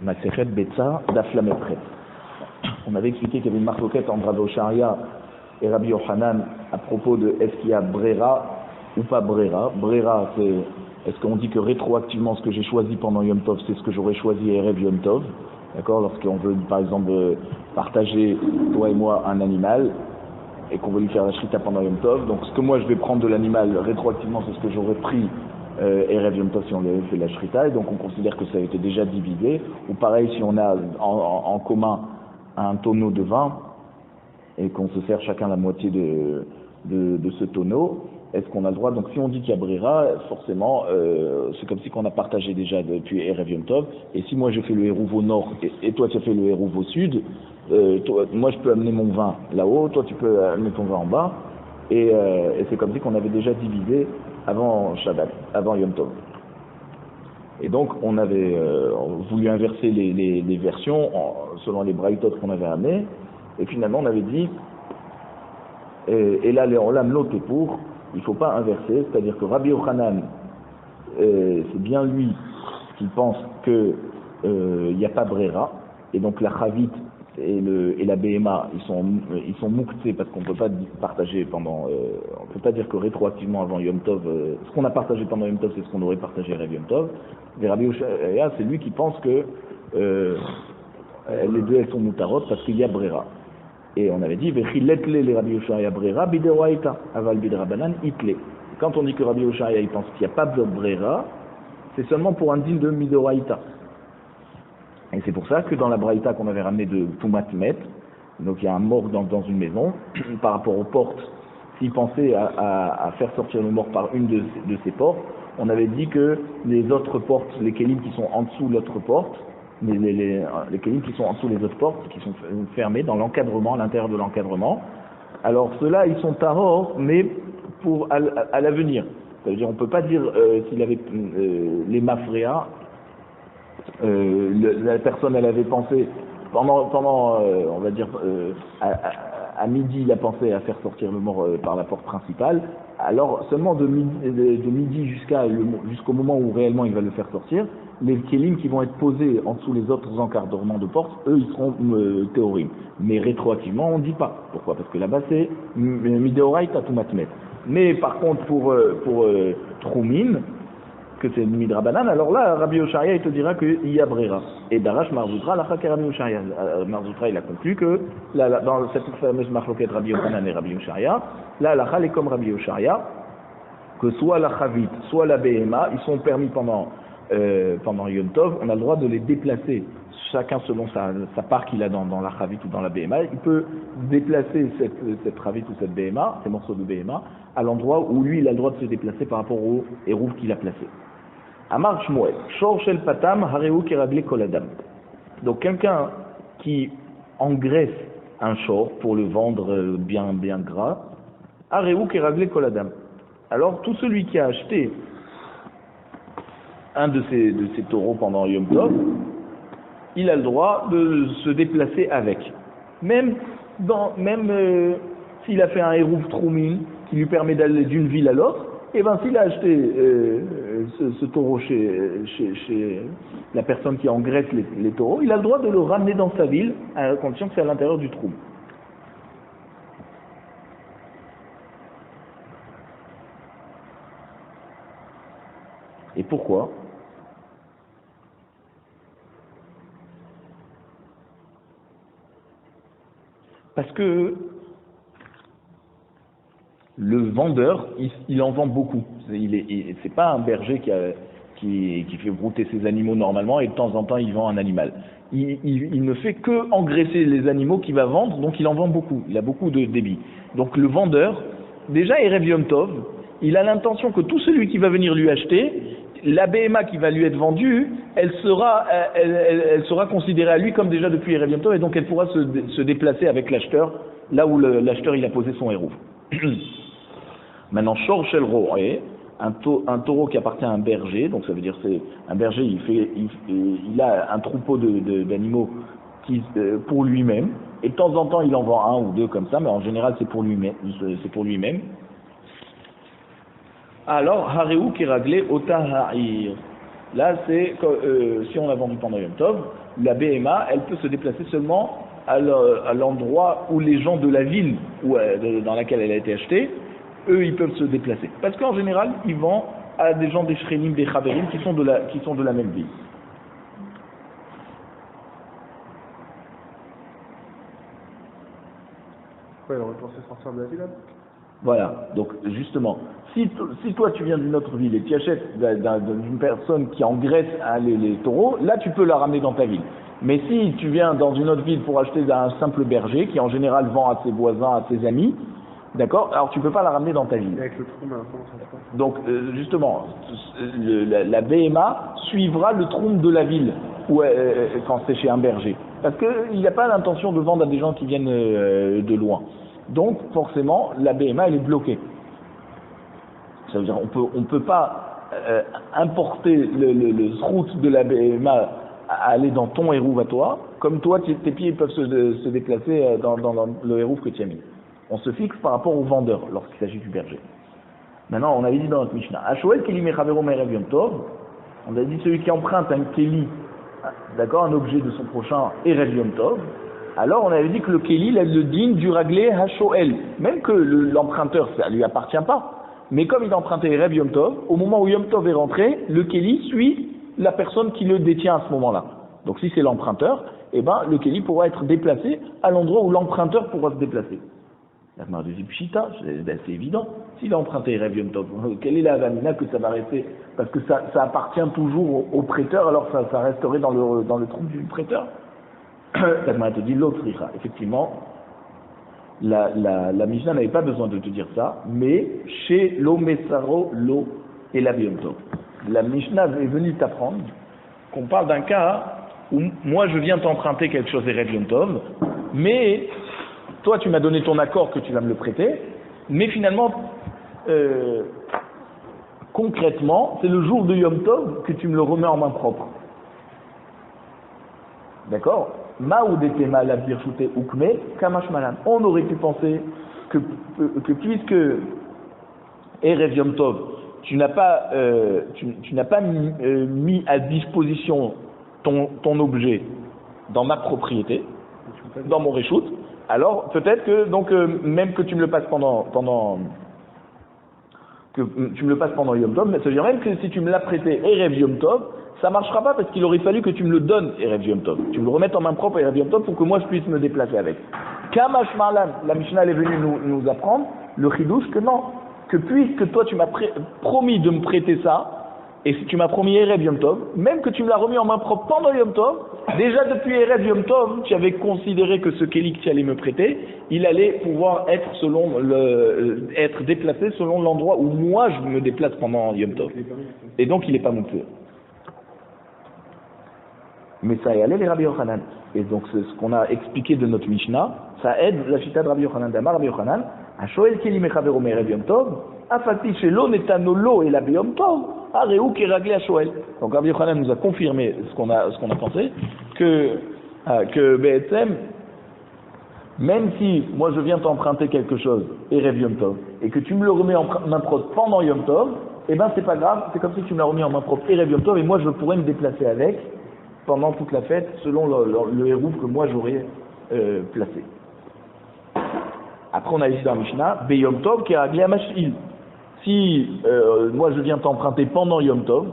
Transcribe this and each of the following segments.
Masechet Betsa Daf Lamed Chet. On avait expliqué qu'il y avait une marloquette entre Rav Osharia et Rabbi Yochanan à propos de est-ce qu'il y a Brera ou pas Brera. Brera, c'est est-ce qu'on dit que rétroactivement ce que j'ai choisi pendant Yom Tov, c'est ce que j'aurais choisi Erev Yom Tov. D'accord, lorsqu'on veut par exemple partager, toi et moi, un animal et qu'on veut lui faire la shrita pendant Yom Tov, donc ce que moi je vais prendre de l'animal rétroactivement, c'est ce que j'aurais pris Erev Yom Tov si on avait fait la shrita, et donc on considère que ça a été déjà divisé. Ou pareil, si on a en commun un tonneau de vin et qu'on se sert chacun la moitié de ce tonneau, est-ce qu'on a le droit? Donc si on dit qu'il y a Brera, forcément c'est comme si qu'on a partagé déjà depuis Erev Yom Tov, et si moi je fais le Hérouv au nord et toi tu as fait le Hérouv au sud, moi je peux amener mon vin là-haut, toi tu peux amener ton vin en bas, et c'est comme si qu'on avait déjà divisé avant Shabbat, avant Yom Tov. Et donc on avait voulu inverser les versions selon les braïtot qu'on avait amenés, et finalement on avait dit et là les olam l'autre pour, il ne faut pas inverser, c'est-à-dire que Rabbi Yochanan c'est bien lui qui pense que il n'y a pas Brera, et donc la Chavit et la BMA ils sont muktzé parce qu'on ne peut pas partager pendant on ne peut pas dire que rétroactivement avant Yom Tov ce qu'on a partagé pendant Yom Tov c'est ce qu'on aurait partagé à Yom Tov. Et Rabbi Yochanan c'est lui qui pense que les deux elles sont mutarot parce qu'il y a Brera. Et on avait dit les Rabbi Yochanan Brera bideoraita aval bidrabanan itle. Quand on dit que Rabbi Yochanan il pense qu'il n'y a pas de Brera, c'est seulement pour un din de midoraita. Et c'est pour ça que dans la braïta qu'on avait ramené de Tumat Met, donc il y a un mort dans une maison, par rapport aux portes, s'il pensait à faire sortir le mort par une de ces portes, on avait dit que les autres portes, les kélim qui sont en dessous de l'autre porte, les kélim qui sont en dessous des autres portes, qui sont fermés dans l'encadrement, à l'intérieur de l'encadrement, alors ceux-là ils sont tahor, mais pour à l'avenir. Ça veut dire on ne peut pas dire s'il avait les mafréas, la personne elle avait pensé pendant on va dire à midi il a pensé à faire sortir le mort par la porte principale, alors seulement de midi jusqu'au moment où réellement il va le faire sortir, les kélim qui vont être posés en dessous les autres encadrements de porte, eux ils seront théorim, mais rétroactivement on ne dit pas. Pourquoi? Parce que là-bas c'est mideoraita tumatmet. Mais par contre pour Troumin, que c'est midrabanan, alors là Rabbi Osharia il te dira qu'il y a Brera. Et Darash Marzoutra, la Rabbi Osharia. Marzoutra il a conclu que là, dans cette fameuse marloquette Rabbi Yochanan et Rabbi Osharia, là la Chal est comme Rabbi Osharia, que soit la Chavit, soit la BMA, ils sont permis pendant Yom Tov, on a le droit de les déplacer, chacun selon sa part qu'il a dans la Chavit ou dans la BMA, il peut déplacer cette Chavit ou cette BMA, ces morceaux de BMA, à l'endroit où lui il a le droit de se déplacer par rapport au hérouv qu'il a placé. Amar Shmuel, Shor Shel Patam, Hareu Keragle Koladam. Donc quelqu'un qui engraisse un shor pour le vendre bien gras, Hareu Keragle Koladam. Alors tout celui qui a acheté un de ces taureaux pendant Yom Tov, il a le droit de se déplacer avec. Même s'il a fait un hérouv Troumin qui lui permet d'aller d'une ville à l'autre, et bien s'il a acheté ce taureau chez la personne qui engraisse les taureaux, il a le droit de le ramener dans sa ville à la condition que c'est à l'intérieur du trou. Et pourquoi? Parce que le vendeur, il en vend beaucoup. C'est pas un berger qui fait brouter ses animaux normalement et de temps en temps il vend un animal. Il ne fait que engraisser les animaux qu'il va vendre, donc il en vend beaucoup. Il a beaucoup de débit. Donc le vendeur, déjà Erev Yom Tov, il a l'intention que tout celui qui va venir lui acheter, la BMA qui va lui être vendue, elle sera considérée à lui comme déjà depuis Erev Yom Tov, et donc elle pourra se déplacer avec l'acheteur, là où l'acheteur il a posé son hérouv. Maintenant, Shor Shel Roé, un taureau qui appartient à un berger, donc ça veut dire c'est un berger, il a un troupeau d'animaux pour lui-même, et de temps en temps il en vend un ou deux comme ça, mais en général c'est pour lui-même. Alors, Hareu Keragle Ota Ha'ir. Là, c'est si on l'a vendu pendant Yom Tov, la BMA, elle peut se déplacer seulement à l'endroit où les gens de la ville dans laquelle elle a été achetée, eux, ils peuvent se déplacer. Parce qu'en général, ils vendent à des gens des Shrenim, des Chaverim, qui sont de la même ville. Ouais, il aurait pensé sortir de la ville. Voilà, donc justement, si toi tu viens d'une autre ville et tu achètes d'une personne qui engraisse les taureaux, là tu peux la ramener dans ta ville. Mais si tu viens dans une autre ville pour acheter d'un simple berger, qui en général vend à ses voisins, à ses amis, d'accord, alors tu peux pas la ramener dans ta ville. Et avec le trou, comment ça se passe? Donc justement, la BMA suivra le trompe de la ville quand c'est chez un berger. Parce qu'il n'y a pas l'intention de vendre à des gens qui viennent de loin. Donc forcément, la BMA elle est bloquée. Ça veut dire on peut pas importer le route de la BMA à aller dans ton hérouve à toi, comme toi tes pieds peuvent se déplacer dans le hérouve que tu as mis. On se fixe par rapport au vendeur lorsqu'il s'agit du berger. Maintenant, on avait dit dans notre Mishnah, Ashoel Keli Mechavero Me'erev Yom Tov, on a dit celui qui emprunte un Keli, d'accord, un objet de son prochain Erev Yom Tov, alors on avait dit que le Keli, il a le digne du Raglé Hashoel, même que l'emprunteur, ça lui appartient pas. Mais comme il a emprunté Erev Yom Tov, au moment où Yom Tov est rentré, le Keli suit la personne qui le détient à ce moment-là. Donc si c'est l'emprunteur, eh ben, le Keli pourra être déplacé à l'endroit où l'emprunteur pourra se déplacer. La Gemara dit Pshita, c'est évident. S'il a emprunté Erev Yom Tov, quelle est la vanina que ça va rester? Parce que ça appartient toujours au prêteur, alors ça resterait dans le trou du prêteur. La Gemara te dit l'autre ira. Effectivement, la Mishnah n'avait pas besoin de te dire ça, mais chez Lo Mesaro Lo et la Yom Tov. La Mishnah est venue t'apprendre qu'on parle d'un cas où moi je viens t'emprunter quelque chose Erev Yom Tov, mais toi tu m'as donné ton accord que tu vas me le prêter, mais finalement, concrètement, c'est le jour de Yom Tov que tu me le remets en main propre. D'accord? Maoudetema la birchoute ukme kamash malan. On aurait pu penser que puisque Erev Yom Tov, tu n'as pas mis à disposition ton objet dans ma propriété, dans mon reshoot, alors peut-être que même que tu me le passes pendant Yom Tov, mais ça veut dire même que si tu me l'as prêté Erev Yom Tov, ça marchera pas parce qu'il aurait fallu que tu me le donnes Erev Yom Tov. Tu me le remettes en main propre Erev Yom Tov pour que moi je puisse me déplacer avec. Kamash Marlan, la Mishnah elle est venue nous apprendre le chidouche que non, que puisque toi tu m'as promis de me prêter ça, et si tu m'as promis Erev Yom Tov, même que tu me l'as remis en main propre pendant Yom Tov, déjà depuis Erev Yom Tov, tu avais considéré que ce Keli que tu allais me prêter, il allait pouvoir être être déplacé selon l'endroit où moi je me déplace pendant Yom Tov. Et donc il n'est pas mon peu. Mais ça y allait les Rabbi Yochanan. Et donc c'est ce qu'on a expliqué de notre Mishnah, ça aide la chita de Rabbi Yochanan. D'Amar Rabbi Yochanan, Ashoel Keli Mechavero Me'erev Yom Tov, Afati Shelo Netanolo et la Yom Tov, Areu qui réglé à Shoel. Donc Rabbi Yochanan nous a confirmé ce qu'on a pensé, que BSM, même si moi je viens t'emprunter quelque chose, Erev Yom Tov, et que tu me le remets en main propre pendant Yom Tov, eh ben c'est pas grave, c'est comme si tu me l'as remis en main propre Erev Yom Tov, et moi je pourrais me déplacer avec pendant toute la fête, selon le hérouve que moi j'aurais placé. Après on a dit dans Mishnah, Be Yom Tov qui a réglé à Mash'il. Si moi je viens t'emprunter pendant Yom Tov,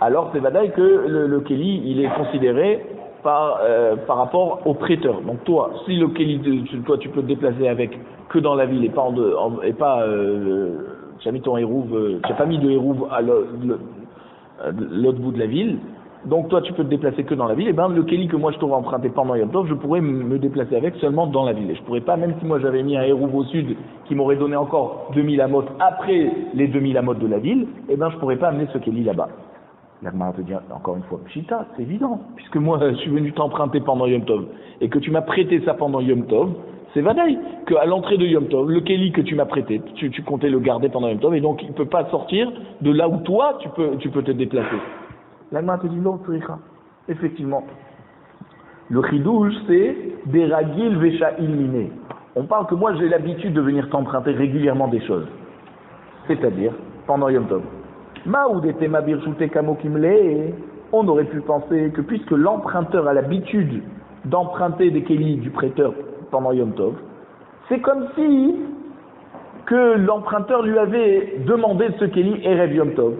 alors c'est vadaï que le Keli il est considéré par rapport au prêteur. Donc toi, si le Keli, toi tu peux te déplacer avec que dans la ville et pas tu as mis ton hérouve, tu n'as pas mis de hérouve à l'autre bout de la ville. Donc toi tu peux te déplacer que dans la ville, et ben le Keli que moi je t'aurais emprunté pendant Yom Tov, je pourrais me déplacer avec seulement dans la ville. Et je pourrais pas, même si moi j'avais mis un hérouve au sud qui m'aurait donné encore 2000 amot après les 2000 amot de la ville, et ben je pourrais pas amener ce Keli là-bas. La Gemara te dit encore une fois, Pshita, c'est évident, puisque moi je suis venu t'emprunter pendant Yom Tov, et que tu m'as prêté ça pendant Yom Tov, c'est vadaï, qu'à l'entrée de Yom Tov, le Keli que tu m'as prêté, tu comptais le garder pendant Yom Tov, et donc il ne peut pas sortir de là où toi tu peux te déplacer. La Gemara te dit non, effectivement. Le chidouche, c'est des ragil vecha ilminé. On parle que moi j'ai l'habitude de venir t'emprunter régulièrement des choses. C'est-à-dire, pendant Yom Tov. on aurait pu penser que puisque l'emprunteur a l'habitude d'emprunter des kélis du prêteur pendant Yom Tov, c'est comme si que l'emprunteur lui avait demandé de ce kéli Erev Yom Tov.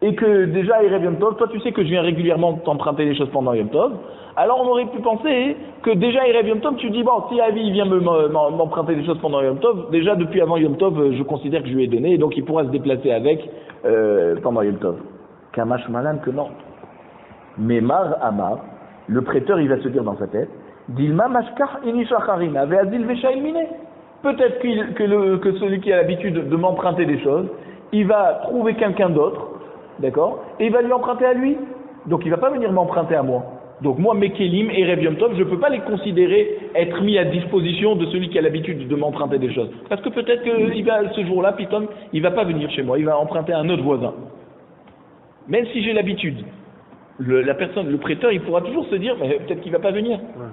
Et que déjà Erev Yom Tov, toi tu sais que je viens régulièrement t'emprunter des choses pendant Yom Tov, alors on aurait pu penser que déjà Erev Yom Tov, tu dis bon, si Avi vient m'emprunter des choses pendant Yom Tov, déjà depuis avant Yom Tov, je considère que je lui ai donné, et donc il pourra se déplacer avec pendant Yom Tov. Kamash Malan que non. Mais Mar Amar, le prêteur il va se dire dans sa tête, Dilma Mashkar Inishacharina, Veazil Veshail Mine. Peut-être que celui qui a l'habitude de m'emprunter des choses, il va trouver quelqu'un d'autre, d'accord, et il va lui emprunter à lui. Donc il ne va pas venir m'emprunter à moi. Donc moi, mes kelim et Erev Yom Tov, je ne peux pas les considérer être mis à disposition de celui qui a l'habitude de m'emprunter des choses. Parce que peut-être que ce jour-là, Pitom, il ne va pas venir chez moi, il va emprunter à un autre voisin. Même si j'ai l'habitude, le prêteur, il pourra toujours se dire, peut-être qu'il ne va pas venir. Ouais.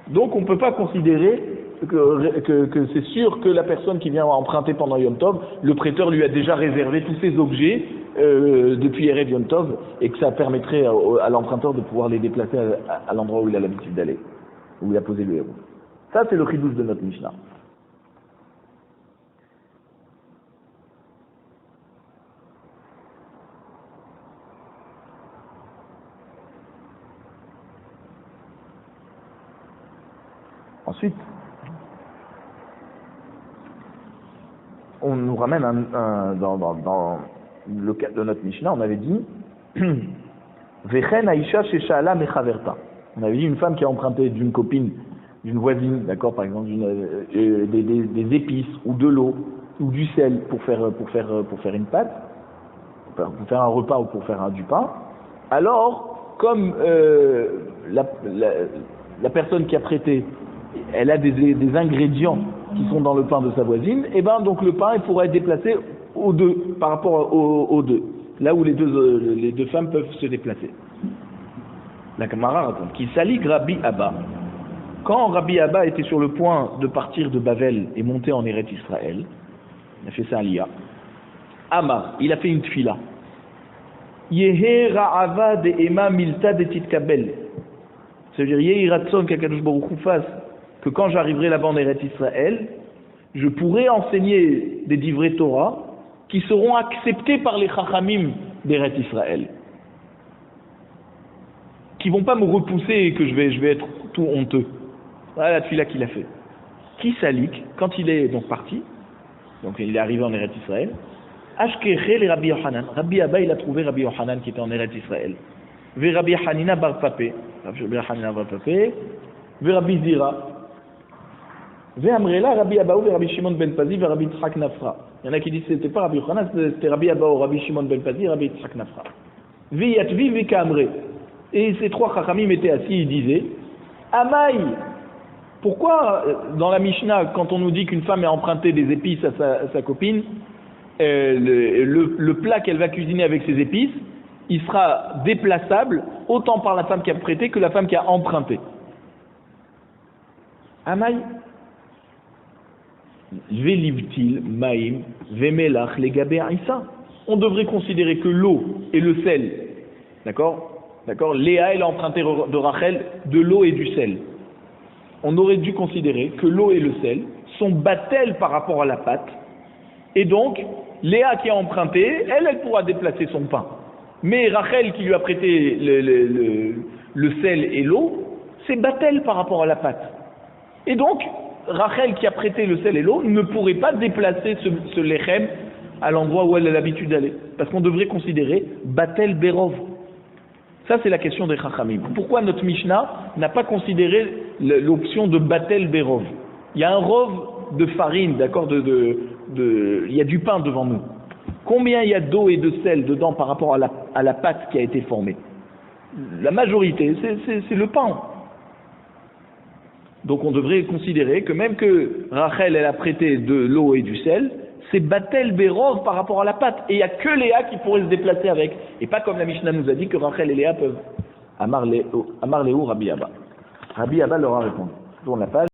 Donc on ne peut pas considérer que c'est sûr que la personne qui vient emprunter pendant Yom Tov, le prêteur lui a déjà réservé tous ses objets depuis Erev Yom Tov, et que ça permettrait à l'emprunteur de pouvoir les déplacer à l'endroit où il a l'habitude d'aller, où il a posé le héros. Ça, c'est le chidouche de notre Mishnah. Ensuite, on nous ramène dans le cas de notre Mishnah, on avait dit Vechen Aisha Sheshala Mechaverta. On avait dit une femme qui a emprunté d'une copine, d'une voisine, d'accord, par exemple, des épices ou de l'eau ou du sel pour faire une pâte, pour faire un repas ou pour faire du pain. Alors, comme la personne qui a prêté, elle a des ingrédients qui sont dans le pain de sa voisine, et ben donc le pain il pourrait être déplacé aux deux, par rapport aux deux, là où les deux femmes peuvent se déplacer. La Gemara raconte qu'il s'allie Rabbi Abba. Quand Rabbi Abba était sur le point de partir de Bavel et monter en Eretz Israël, il a fait ça à Liya. Amar, il a fait une tfila. Yehe ra'ava de ema milta de titkabel. C'est-à-dire, Yehi ratson qu'Akadosh Baruch Hu fasse que quand j'arriverai là-bas en Eretz Israël, je pourrai enseigner des divrei Torah qui seront acceptés par les Chachamim d'Eretz Israël, qui vont pas me repousser et que je vais être tout honteux. Voilà la tefila qu'il a fait. Qui salik, quand il est donc parti, donc il est arrivé en Eretz Israël, Ashkeche les Rabbi Yochanan. Rabbi Abba, il a trouvé Rabbi Yochanan qui était en Eretz Israël. Ve Rabbi Hanina bar Papé, Rabbi Hanina bar Papé, ve Rabbi Zira. Ve'amrela Rabbi Abaou ve Rabbi Shimon ben Pazi ve Rabbi Tzrak Nafra. Il y en a qui disent que c'était pas Rabbi Yochanan, c'était Rabbi Abaou, Rabbi Shimon ben Pazi, Rabbi Tzrak Nafra. Ve'yatvi ve'kamre. Et ces trois chachamim étaient assis, ils disaient Amaï. Pourquoi dans la Mishnah, quand on nous dit qu'une femme a emprunté des épices à sa copine, le plat qu'elle va cuisiner avec ses épices, il sera déplaçable autant par la femme qui a prêté que la femme qui a emprunté. Amaï. Velivtil, maïm, vemelach, legabé aïssa. On devrait considérer que l'eau et le sel, d'accord, Léa, elle a emprunté de Rachel de l'eau et du sel. On aurait dû considérer que l'eau et le sel sont battels par rapport à la pâte, et donc Léa qui a emprunté, elle pourra déplacer son pain. Mais Rachel qui lui a prêté le sel et l'eau, c'est battel par rapport à la pâte. Et donc Rachel qui a prêté le sel et l'eau ne pourrait pas déplacer ce lechem à l'endroit où elle a l'habitude d'aller. Parce qu'on devrait considérer Batel Berov. Ça c'est la question des Chachamim. Pourquoi notre Mishnah n'a pas considéré l'option de Batel Berov? Il y a un rov de farine, d'accord, il y a du pain devant nous. Combien il y a d'eau et de sel dedans par rapport à la pâte qui a été formée? La majorité, c'est le pain. Donc on devrait considérer que même que Rachel elle a prêté de l'eau et du sel, c'est Batel Berov par rapport à la pâte. Et il n'y a que Léa qui pourrait se déplacer avec. Et pas comme la Mishnah nous a dit que Rachel et Léa peuvent. Amar Léo Rabbi Abba. Rabbi Abba leur a répondu. Tourne la page.